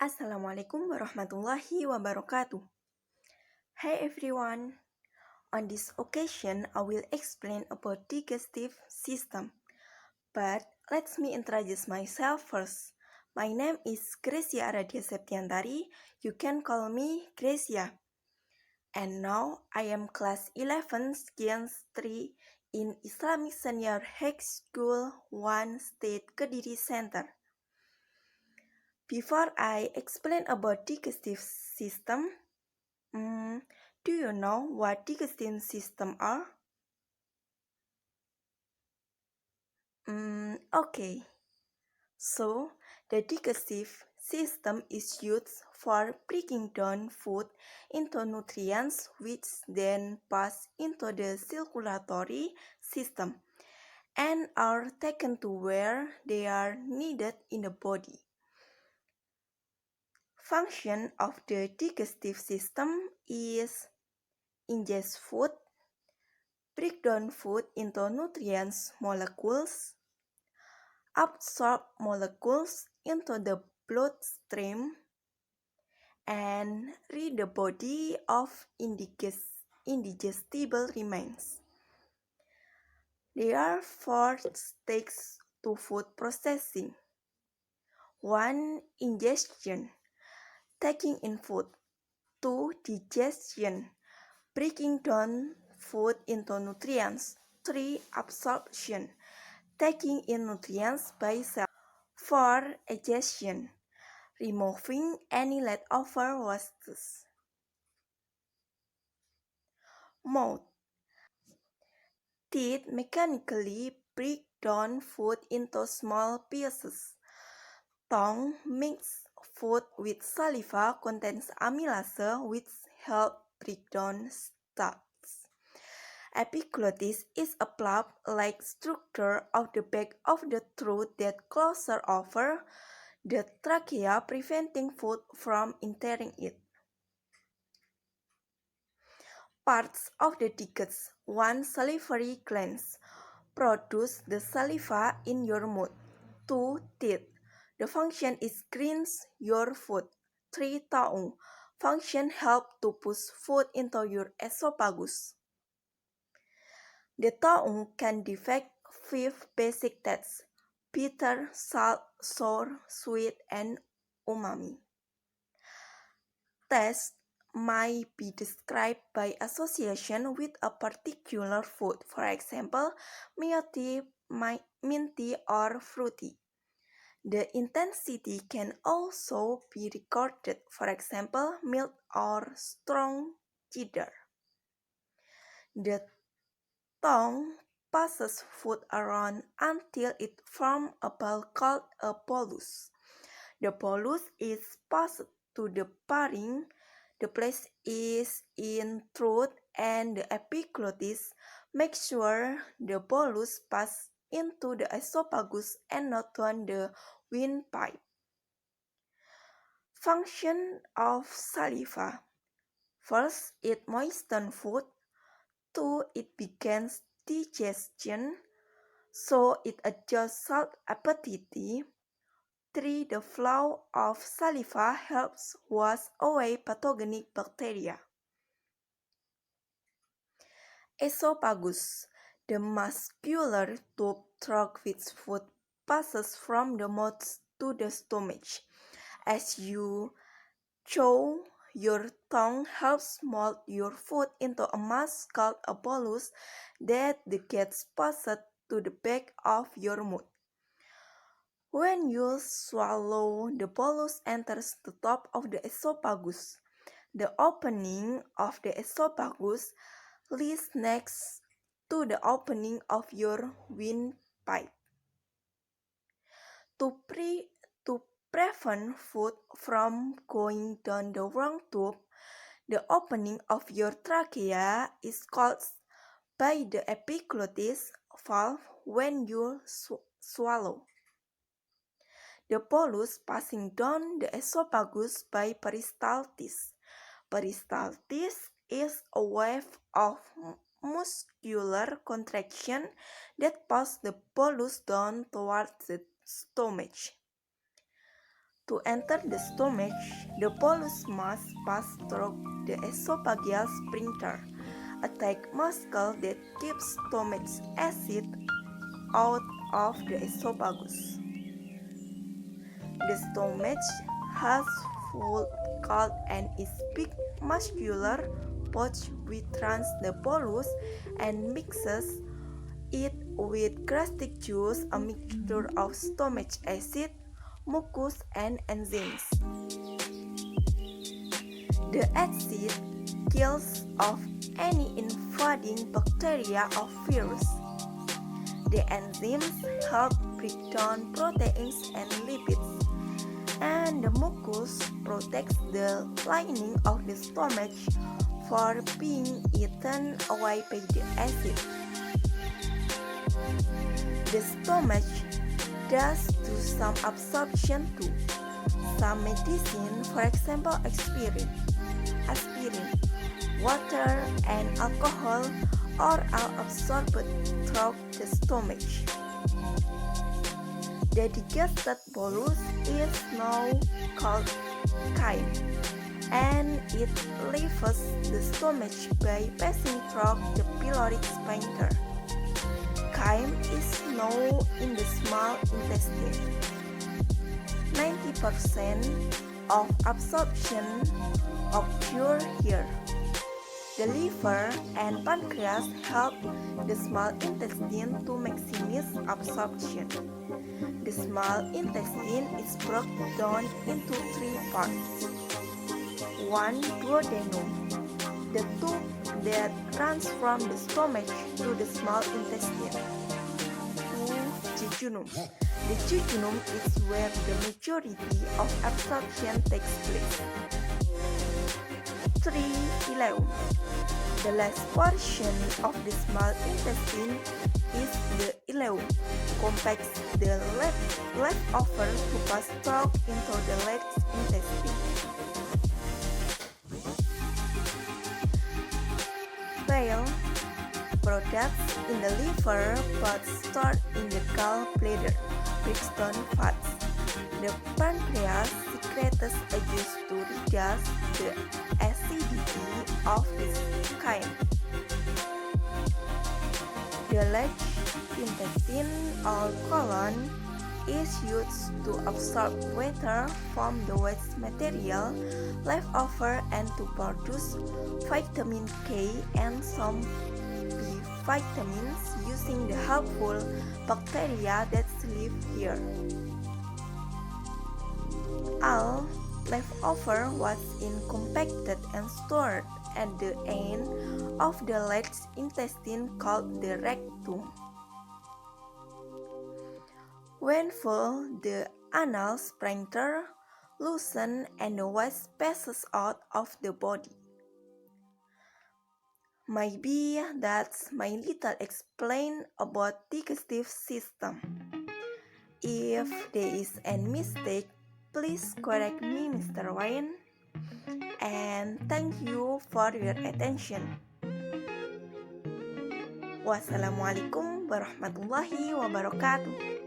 Assalamualaikum warahmatullahi wabarakatuh. Hey everyone, on this occasion I will explain about digestive system. But let me introduce myself first. My name is Gracia Aradia Septiantari. You can call me Gracia. And now I am class 11 Science 3 in Islamic Senior High School 1 State Kediri Center. Before I explain about digestive system, do you know what digestive system are? Okay. So, the digestive system is used for breaking down food into nutrients which then pass into the circulatory system and are taken to where they are needed in the body. Function of the digestive system is ingest food, break down food into nutrients molecules, absorb molecules into the bloodstream, and rid the body of indigestible remains. There are four stages to food processing. 1. Ingestion, taking in food. 2. Digestion, breaking down food into nutrients. 3. Absorption, taking in nutrients by cells. 4. Egestion, removing any leftover wastes. Mouth. Teeth mechanically break down food into small pieces. Tongue mix food with saliva contains amylase which help break down starch. Epiglottis is a flap-like structure of the back of the throat that closes over the trachea, preventing food from entering it. Parts of the digest. 1. Salivary glands produce the saliva in your mouth. 2. Teeth. The function is cleanse your food. 3. Tongue. Function help to push food into your esophagus. The tongue can detect 5 basic tastes: bitter, salt, sour, sweet, and umami. Taste might be described by association with a particular food, for example, minty or fruity. The intensity can also be recorded, for example, mild or strong cheddar. The tongue passes food around until it forms a ball called a bolus. The bolus is passed to the pharynx. The place is in throat, and the epiglottis makes sure the bolus passes into the esophagus and not down the windpipe. Function of saliva. First, it moistens food. 2. It begins digestion, so it adjusts salt appetite. 3. The flow of saliva helps wash away pathogenic bacteria. Esophagus. The muscular tube through which food passes from the mouth to the stomach. As you chew, your tongue helps mold your food into a mass called a bolus that gets passed to the back of your mouth. When you swallow, the bolus enters the top of the esophagus. The opening of the esophagus lies next to the opening of your windpipe. To prevent food from going down the wrong tube, the opening of your trachea is closed by the epiglottis valve when you swallow. The bolus passing down the esophagus by peristaltis. Peristaltis is a wave of muscular contraction that passes the bolus down towards the stomach. To enter the stomach, the bolus must pass through the esophageal sphincter, a tight muscle that keeps stomach acid out of the esophagus. The stomach has full gut and is big muscular pouch which runs the bolus and mixes it with gastric juice, a mixture of stomach acid, mucus, and enzymes. The acid kills off any invading bacteria or virus. The enzymes help break down proteins and lipids, and the mucus protects the lining of the stomach for being eaten away by the acid. The stomach does do some absorption too. Some medicine, for example aspirin, water, and alcohol are all absorbed through the stomach. The digested bolus is now called chyme, and it leaves the stomach by passing through the pyloric sphincter. Chyme is now in the small intestine. 90% of absorption occurs here. The liver and pancreas help the small intestine to maximize absorption. The small intestine is broken down into three parts. 1. Duodenum, the tube that runs from the stomach to the small intestine. 2. Jejunum. The jejunum is where the majority of absorption takes place. 3. Ileum. The last portion of the small intestine is the ileum, compacts the leftover to pass through into the large intestine. Bile products in the liver but stored in the gallbladder breaks down fats. The pancreas secretes a juice to reduce the acidity of the chyme. The large intestine or colon is used to absorb water from the waste material left over and to produce vitamin K and some B vitamins using the helpful bacteria that live here. All leftover was compacted and stored at the end of the large intestine called the rectum. When full, the anal sphincter loosens and the waste passes out of the body. Maybe that's my little explain about digestive system. If there is any mistake, please correct me, Mr. Wayne. And thank you for your attention. Wassalamualaikum warahmatullahi wabarakatuh.